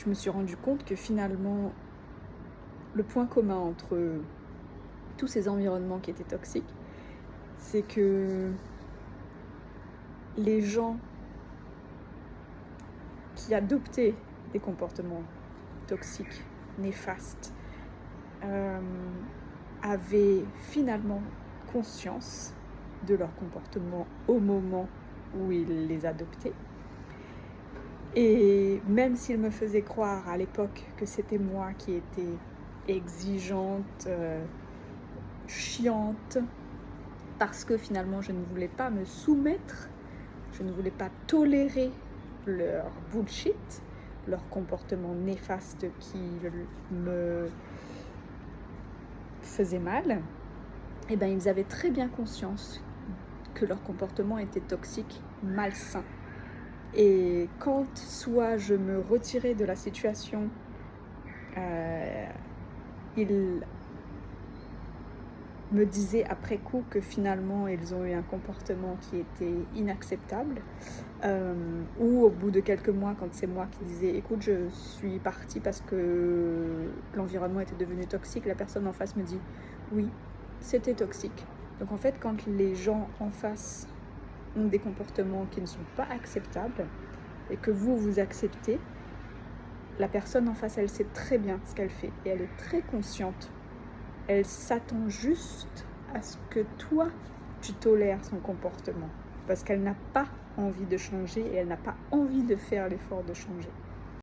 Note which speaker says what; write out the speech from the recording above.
Speaker 1: je me suis rendu compte que finalement, le point commun entre tous ces environnements qui étaient toxiques, c'est que les gens qui adoptaient des comportements toxiques, néfastes, avaient finalement conscience de leur comportement au moment où ils les adoptaient. Et même s'ils me faisaient croire à l'époque que c'était moi qui étais exigeante, chiante, parce que finalement je ne voulais pas me soumettre, je ne voulais pas tolérer leur bullshit, leur comportement néfaste qui me faisait mal, et bien ils avaient très bien conscience que leur comportement était toxique, malsain. Et quand soit je me retirais de la situation, ils me disaient après coup que finalement ils ont eu un comportement qui était inacceptable, ou au bout de quelques mois, quand c'est moi qui disais écoute, je suis partie parce que l'environnement était devenu toxique, la personne en face me dit oui, c'était toxique. Donc en fait, quand les gens en face ont des comportements qui ne sont pas acceptables et que vous acceptez, la personne en face, elle sait très bien ce qu'elle fait et elle est très consciente. Elle s'attend juste à ce que toi, tu tolères son comportement parce qu'elle n'a pas envie de changer et elle n'a pas envie de faire l'effort de changer.